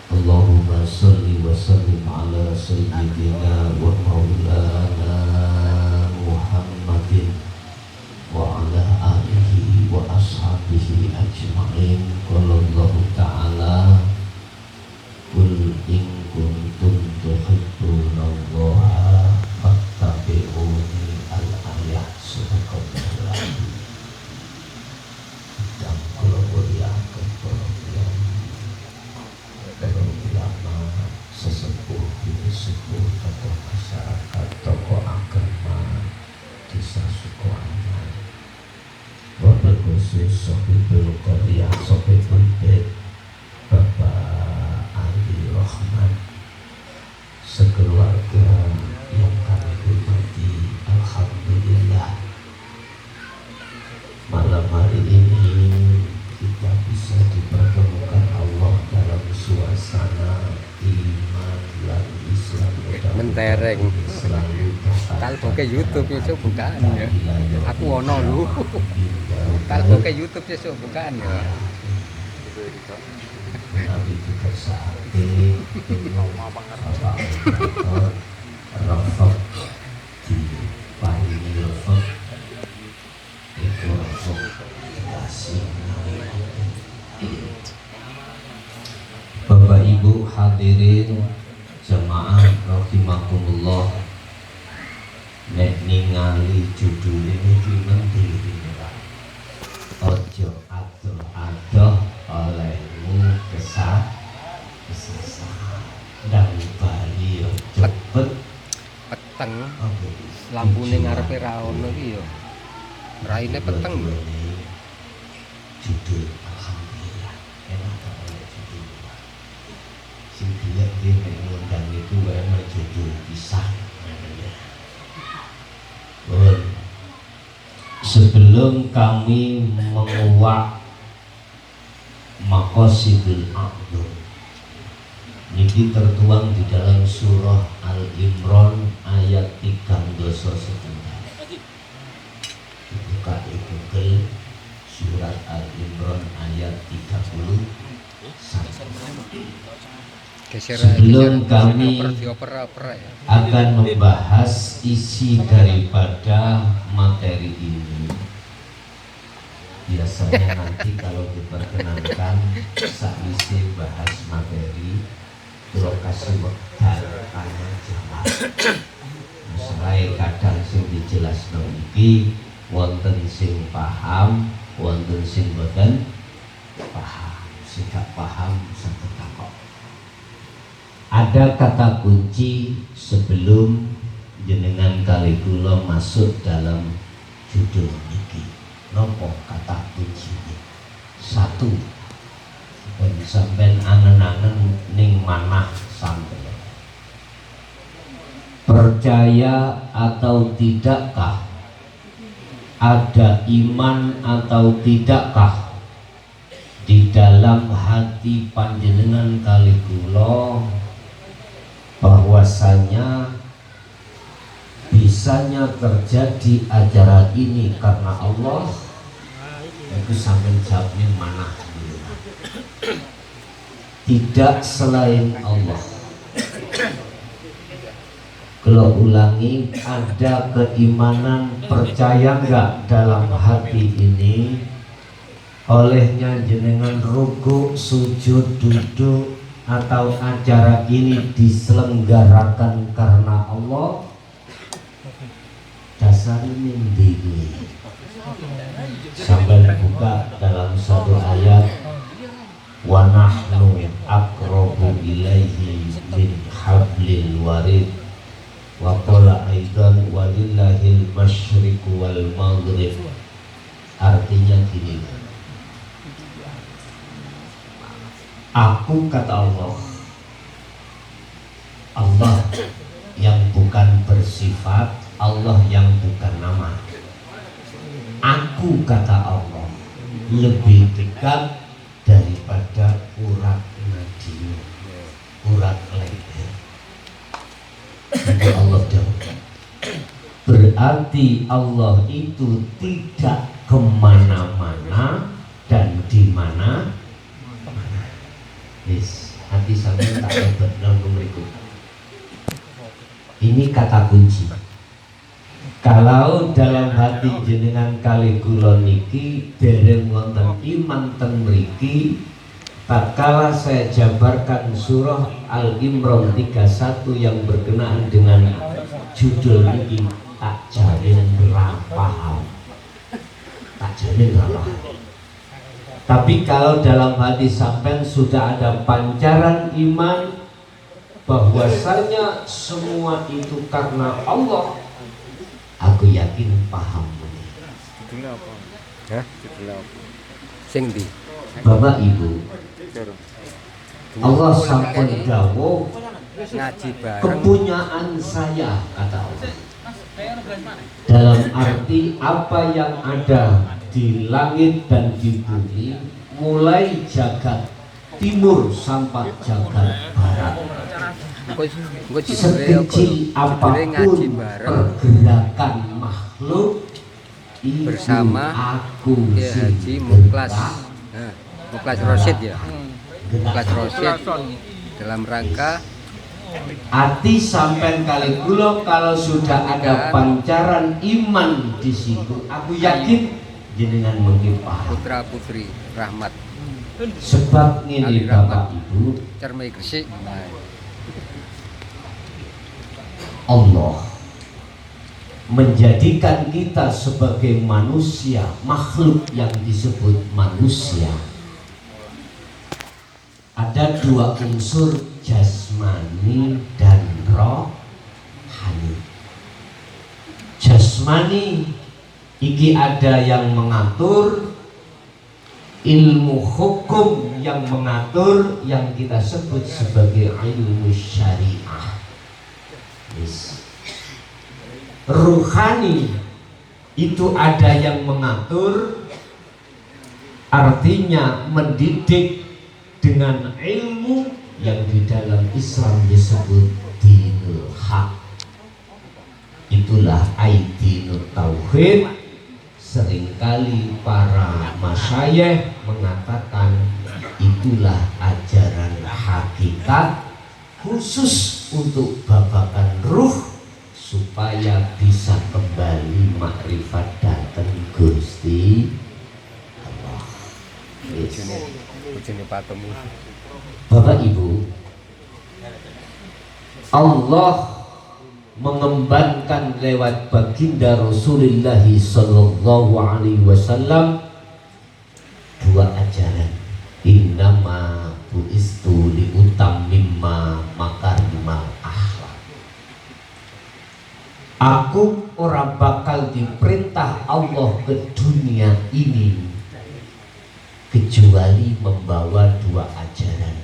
Allahumma salli wa sallim ala sayyidina wa maulana Muhammadin wa ala alihi wa ashabihi ajma'in. Qala Allah ta'ala qul in kuntum tuhibbunallaha fattabi'uni al-ayat. Sadaqallahu alazim. Dan kalau muliakan para ulama sesepuh ini sepuh tokoh masyarakat, tokoh agama desa Sukoharjo, wabil khusus Sohibul Qaryah, Sohibul Bait, Bapak Ali Rahman, sekeluarga yang kami hormati. Alhamdulillah, malam hari ini kita bisa dipertemukan Allah dalam suasana iman dan Islam. Mentereng kalau ke YouTube itu bukaan ya. Aku ono lu. Kalau ke YouTube itu bukaan ya. Nabi kita saatnya Rafaq di Pahini Rafaq itu Rafaq kasih. Bapak Ibu hadirin jamaah rahimakumullah, nek ningali judul ini mendiri ojo adoh-adoh olehmu kesasar dan bali cepet Peteng lampune ngarepe ra ono iki ya. Raine peteng lho. Judul alhamdulillah enak oleh judul sing dia mengundang itu memang judul kisah. Sebelum kami menguak maqasidul a'dham, ini tertuang di dalam surah Al-Imran ayat 3 dosa setengah. Buka di Google surat Al-Imran ayat 30. Sebelum kami akan membahas isi daripada materi ini, biasanya nanti kalau diperkenankan sakwise bahas materi lokasi wekdal tanya jawab. Masalah kadang sing dijelasno iki wonten sing paham, wonten sing boten paham. Sing gak paham saged takok. Ada kata kunci sebelum jenengan kali kula masuk dalam judul niki. Nopo kata kuncinya? Satu, ben sampean angen-angen ning manah sampeyan. Percaya atau tidakkah ada iman atau tidakkah di dalam hati panjenengan kali kula bahwasanya bisanya terjadi acara ini karena Allah? Itu sampai jawabnya mana? Tidak selain Allah. Kalau ulangi, ada keimanan, percaya nggak dalam hati ini? Olehnya jenengan rukuk, sujud, duduk, atau acara ini diselenggarakan karena Allah, dasar mimpi sampai buka dalam satu ayat, wa nahnu aqrabu ilaihi min hablil warid, wa qala aidan walillahil masyriqu wal maghrib. Artinya gini, aku kata Allah, Allah yang bukan bersifat, Allah yang bukan nama. Aku kata Allah lebih dekat daripada urat nadi, urat leher. Itu Allah jauh. Berarti Allah itu tidak kemana-mana dan di mana. Yes, hati sampean tak lebat dalam berikut. Ini kata kunci. Kalau dalam hati jenengan kali kula niki dereng wonten iman ten mriki, tatkala saya jabarkan surah Al-Imran 31 yang berkenaan dengan judul niki, tak jamin paham. Tak jamin paham. Tapi kalau dalam hati sampean sudah ada pancaran iman bahwasanya semua itu karena Allah, aku yakin paham. Judulnya apa? Hah? Judulnya apa? Sing di. Bapak Ibu, Allah sampun dawuh Ngaji bareng. kepunyaan saya, kata Allah. Dalam arti apa yang ada di langit dan di bumi, mulai jagat timur sampai jagat barat, sekecil apapun pergerakan makhluk itu bersama aku Haji Muklas. Nah, Muklas Rosid ya. Muklas Rosid dalam rangka hati sampai kali kula kalau sudah ada pancaran iman di situ, aku yakin jenengan mungkin paham. putra putri rahmat Sebab ini Bapak Ibu, Cermai Gresik. Allah menjadikan kita sebagai manusia, makhluk yang disebut manusia. Ada dua unsur, jasmani dan rohani. Jasmani iki ada yang mengatur, ilmu hukum yang mengatur, yang kita sebut sebagai ilmu syariah. Yes. Ruhani itu ada yang mengatur, artinya mendidik dengan ilmu yang di dalam Islam disebut dinul haq. Itulah aidinut tauhid. Seringkali para masyayikh mengatakan itulah ajaran hakikat khusus untuk babakan ruh, supaya bisa kembali makrifat datang Gusti Allah. Bojone patemu. Bapak Ibu, Allah mengembangkan lewat baginda Rasulullah sallallahu alaihi wasallam dua ajaran. Innama buistu liutammimma makarimal akhlak. Aku ora bakal diperintah Allah ke dunia ini kecuali membawa dua ajaran,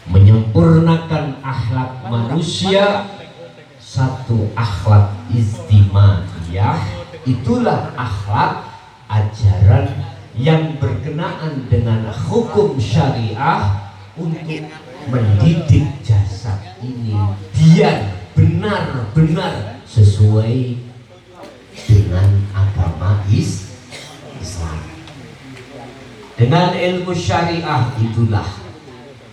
menyempurnakan akhlak manusia. Satu akhlak istimaiyah, itulah akhlak ajaran yang berkenaan dengan hukum syariah untuk mendidik jasad ini biar benar-benar sesuai dengan agama Islam. Dengan ilmu syariah itulah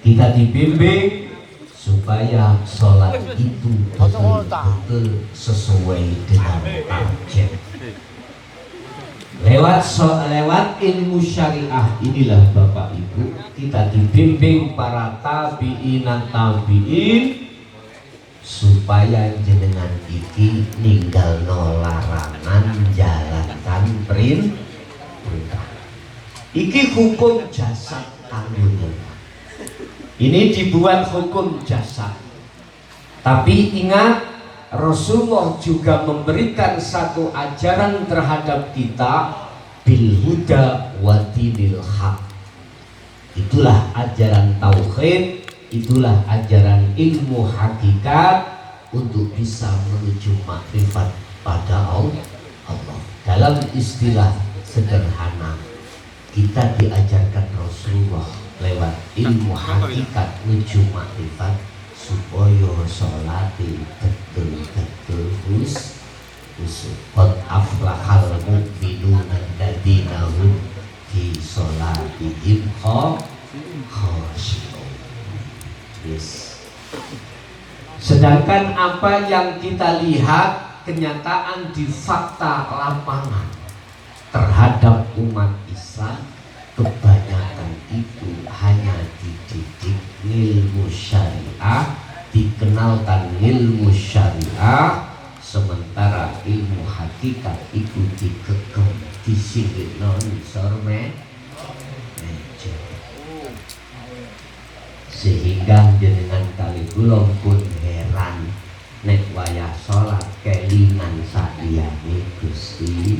kita dibimbing supaya sholat itu betul-betul sesuai dengan target. Lewat ilmu syariah inilah Bapak Ibu, kita dibimbing para tabi'in supaya jenengan iki ninggal no larangan, jalankan perintah. Iki hukum jasad kanggo. Ini dibuat hukum jasad. Tapi ingat, Rasulullah juga memberikan satu ajaran terhadap kita, bil huda wa dinil haq. Itulah ajaran tauhid, itulah ajaran ilmu hakikat untuk bisa menuju makrifat pada Allah. Dalam istilah sederhana, kita diajarkan Rasulullah lewat ilmu hakikat menuju makrifat supaya sholati betul-betul khusyuk. Qad aflahal mu'minuna alladzina hum fi sholatihim khasyi'un. Yes. Sedangkan apa yang kita lihat kenyataan di fakta lapangan terhadap umat Islam, kebanyakan itu hanya dididik ilmu syariah, dikenalkan ilmu syariah, sementara ilmu hakikat itu dikegem disingkirno nisor meja. Sehingga jenengan kali kula pun heran nek wayah salat kelingan saliyane Gusti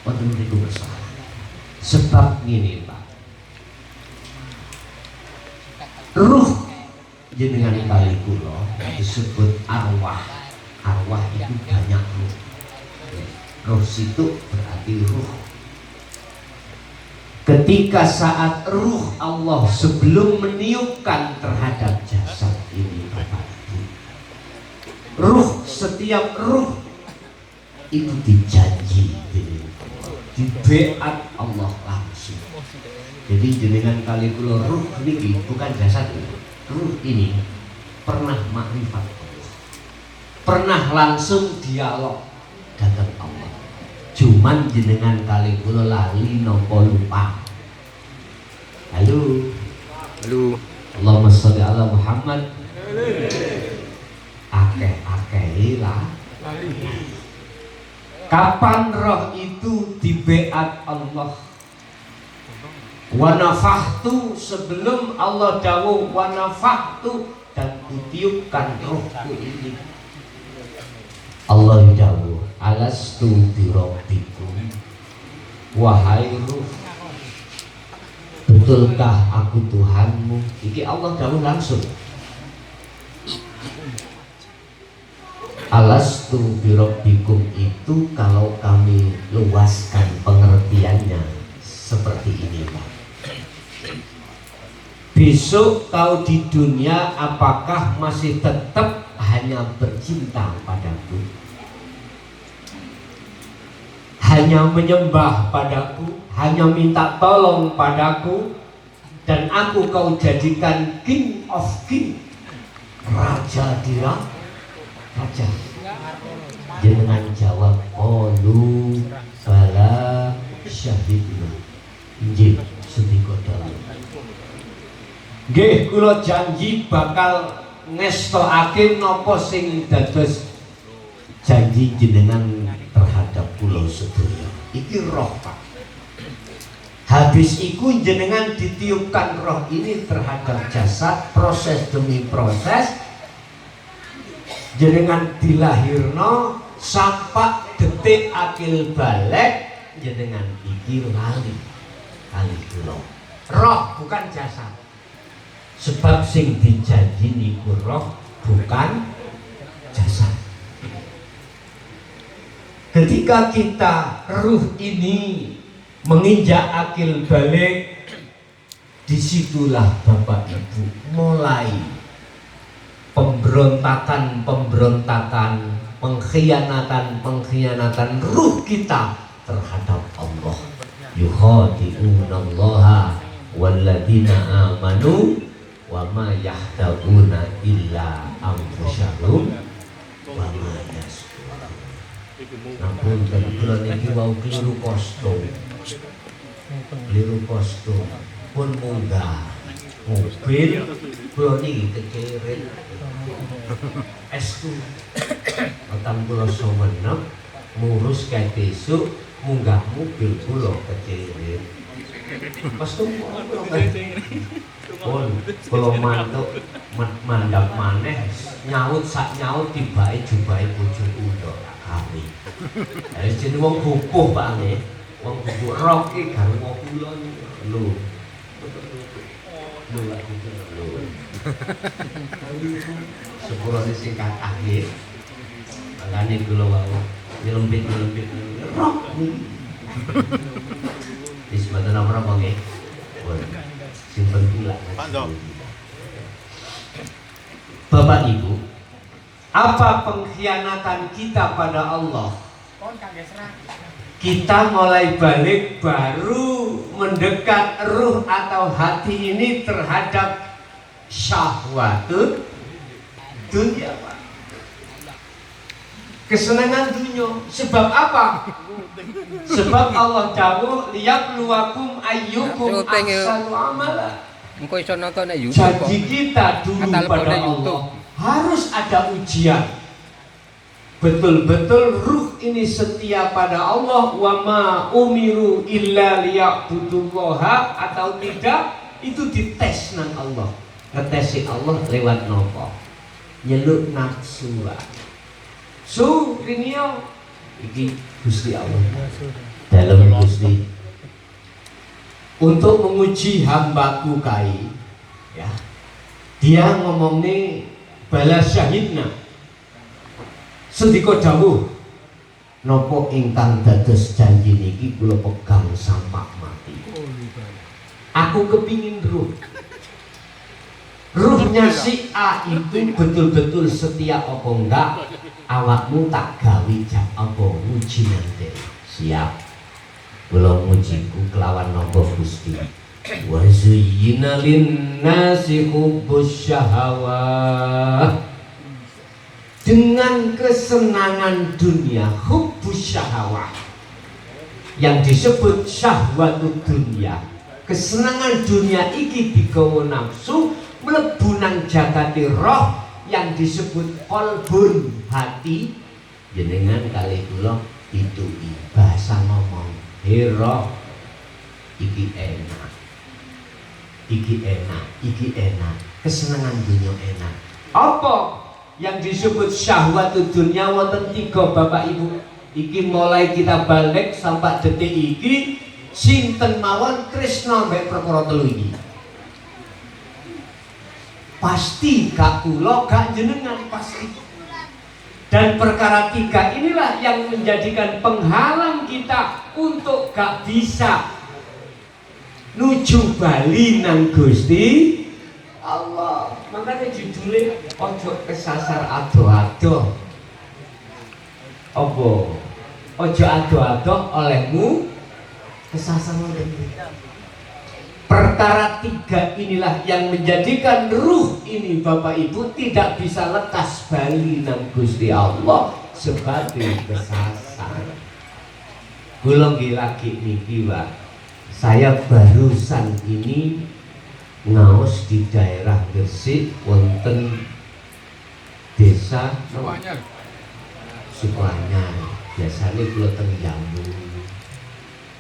wonten niku bersalah. Sebab ini Pak, ruh jenengan kali kula disebut arwah. Arwah itu banyak ruh. Ruh situ berarti ruh. Ketika saat ruh Allah sebelum meniupkan terhadap jasad ini Bapak Ibu, ruh, setiap ruh itu dijanji di beat Allah langsung. Jadi jenengan kali kula ruh ini bukan jasad ini. Ruh ini pernah makrifat Allah, pernah langsung dialog dengan Allah. Cuman jenengan kali kula lali nopo lupa. Halo. Allahumma sholli ala Muhammad. Akeh lah. Kapan roh itu dibeat Allah? Wa nafahtu, sebelum Allah dawuh wa nafahtu, dan kutiupkan rohku ini. Allah dawuh alastu bi rabbikum, wahai ruh, betulkah aku Tuhanmu? Iki Allah dawuh langsung. Alastu bi rabbikum itu kalau kami luaskan pengertiannya seperti ini Pak. Besok kau di dunia apakah masih tetap hanya bercinta padaku, hanya menyembah padaku, hanya minta tolong padaku, dan aku kau jadikan king of king, raja di raja? Jenengan jawab qalu bala syahidna, nggih sedika dalam. Nggih kula janji bakal ngestokake napa sing dados janji jenengan terhadap kula sedaya. Iki roh Pak. Habis iku jenengan ditiupkan roh ini terhadap jasad, proses demi proses jenengan dilahirno sampai detik akil balik jenengan iki lali kali kula. Roh bukan jasad. Sebab sing dijanji niku roh bukan jasad. Ketika kita ruh ini menginjak akil balik, disitulah Bapak Ibu mulai pemberontakan, pengkhianatan ruh kita terhadap Allah. Yukhadi'unallaha walladzina amanu wa ma yahda'una illa anfusahum wa ma yashkurun. Namun kula niki wau keliru kostum pun munggah mobil kula niki kecerit estu petang kula somenep ngurus kae besok munggah mobil kula kecerit pas pun kula mantuk mandap maneh nyaut sak nyaut tibake jubahe bojo kula kami. Jenenge wong bubuh Pak nggih. Wong bubuh rok iki garwa kula lho. Lho aku lho. Sepurane sing kathah nggih. Makane kula wau nyelempit rok niki. Wis mboten apa-apa nggih. Simpen pula. Bapak Ibu, apa pengkhianatan kita pada Allah? kita mulai balik baru mendekat ruh atau hati ini terhadap syahwatun dunia, Pak. Kesenangan dunia. Sebab apa? Sebab Allah dawuh liyabluwakum ayyukum ahsanu amala. Engko iso nonton nek YouTube kok. Janji kita dulu Katal pada pada Allah YouTube. harus ada ujian. Betul-betul ruh ini setia pada Allah, wa ma umiru illa liya'budullaha atau tidak, itu dites nang Allah. Ngetesi Allah lewat nopo? Nyeluk nafsu. So, rinio iki Gusti Allah. Dalam Gusti untuk menguji hambaku kai, ya. Dia ngomong nih bala syahidna. Sendika dawuh napa ingkang dados janji niki kula pegang sampai mati. Aku kepingin ruhnya si A itu betul-betul setia apa enggak, awakmu tak gawe jak apa uji nanti. Siap. Kula mujiku kelawan napa Gusti. Wa zuyyina lin-nasi hubbus syahawah. Dengan kesenangan dunia, hubbus syahawah, yang disebut syahwatud dunia. Kesenangan dunia iki digawa nafsu mlebu nang jagate roh yang disebut qalbun, hati. Jenengan kalih kula pituki bahasa ngomong roh iki enak, iki enak, iki enak. Kesenangan dunia enak. Apa yang disebut syahwatud dunia? Wonten 3 Bapak Ibu. Iki mulai kita balik sampai detik iki sinten mawon Krishna mbek perkara 3 iki. Pasti gak kula gak jenengan pasti. Dan perkara 3 inilah yang menjadikan penghalang kita untuk gak bisa nuju bali nang Gusti Allah. Makanya judulnya ojo kesasar ado-ado. Apa? Ojo ado-ado olehmu kesasar olehmu. Perkara 3 inilah yang menjadikan ruh ini Bapak Ibu tidak bisa lekas bali nang Gusti Allah sebagai kesasar. Kula lagi niki, Pak. Saya barusan ini ngaos di daerah Gresik wonten desa Sukwanyar. Biasanya kula teng Jambu,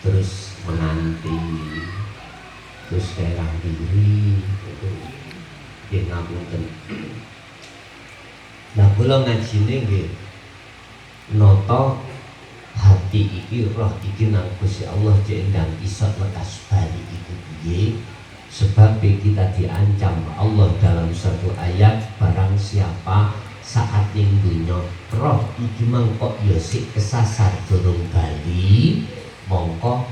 terus Menanti, terus daerah Diri itu nggih ngapunten. Nah kula ngajine nggih nata hati iki, roh iki nang Gusti Allah jendang iso lekas bali iku piye. Sebab kita diancam Allah dalam satu ayat, barang siapa saat ning dunya roh iki mangkok ya sik kesasar durung bali, mongko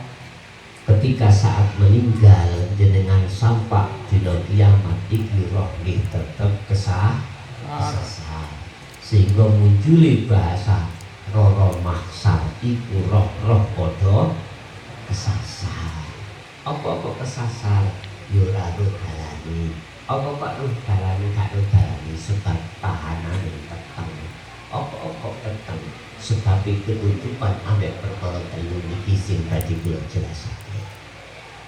ketika saat meninggal jenengan sampak dina kiamat iki roh nggih tetep kesasar. Sehingga munculi bahasa roro mahsar iku roh-roh padha kesasar. Apa-apa kesasar? Yo ora roh dalane. Apa Pak roh dalane gak roh dalane sebab tahanan peteng. Apa-apa peteng sebab ketutupan ambek perkara 3 niki sing tadi kula jelasake.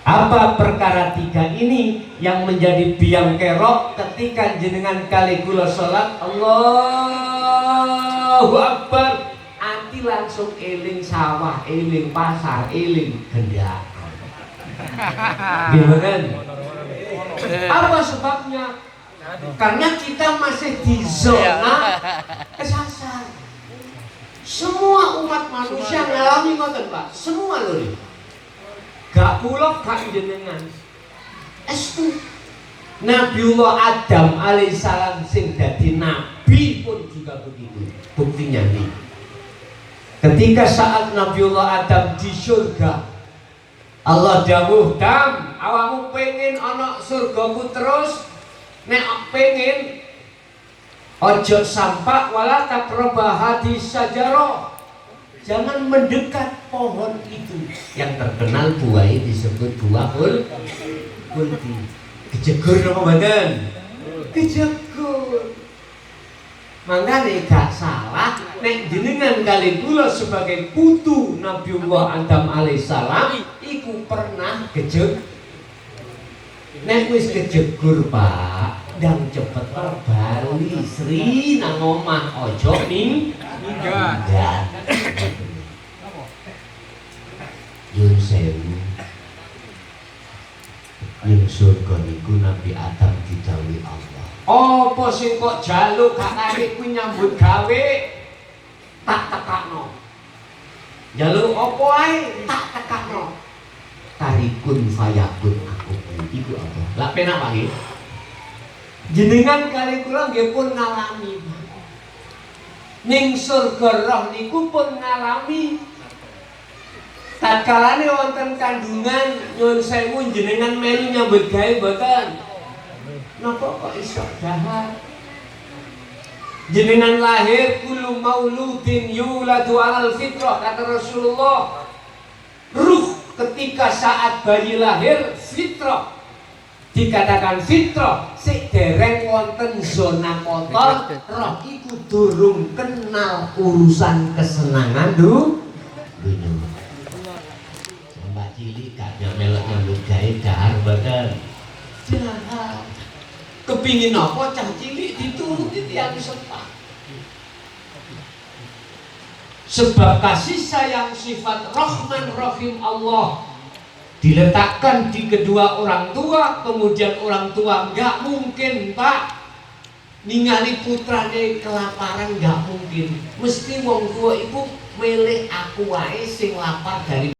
Apa perkara 3 ini yang menjadi biang kerok ketika jenengan kali kula salat Allahu Akbar, ati langsung eling sawah, eling pasar, eling gendaan. Gimana? Apa sebabnya? Karena kita masih di zona kesasar. Semua umat manusia ngalami ngoten, Pak. Semua lho. Gak pula gak jenengan. Estu Nabiullah Adam alaihissalam sing dadi nabi pun juga begitu. Buktinya nih. Ketika saat Nabiullah Adam di surga, Allah dawuh, "Dam, awakmu pengen ana surgaku terus? Nek pengen ojo sampak wala takrabah hadis sajarah." jangan mendekat pohon itu. Yang terkenal buahnya disebut buah kulti. Kejegur apa mboten? Kejegur. Mangkane gak salah nek jenengan kali kula sebagai putu Nabiullah Adam alaihissalam iku pernah kejegur. Nek wis kejegur Pak, ndang cepet bali Sri nang omah ojo minggat. Yun sewu. Ning surga niku Nabi Adam didhawuhi Allah. Apa sing kok jaluk gak kari kuwi nyambut gawe? Tak tekakno. Jaluk apa ae tak tekakno. Tarikun fayakun aku iku apa? Lah penak Pak nggih. Jenengan kali kula nggih pun ngalami. Ning surga roh niku pun ngalami. Tatkalane wonten kandungan nyuwun sewu jenengan melu nyambut gawe mboten? Napa kok iso dahar? Jenengan lahir kullu mauludin yuladu alal fitrah kata Rasulullah. Ruh ketika saat bayi lahir fitrah. Dikatakan fitrah sik dereng wonten zona kotor, roh iku durung kenal urusan kesenangan dunya. Mbak cilik gak melok nyambut gawe dahar mboten. Dahar. Kepingin apa cah cilik dituruti tiyang sepah. Sebab kasih sayang sifat Rahman Rahim Allah diletakkan di kedua orang tua, kemudian orang tua nggak mungkin Pak ningali putrane kelaparan, nggak mungkin. Mesti wong tua iku milih aku wae sing lapar dari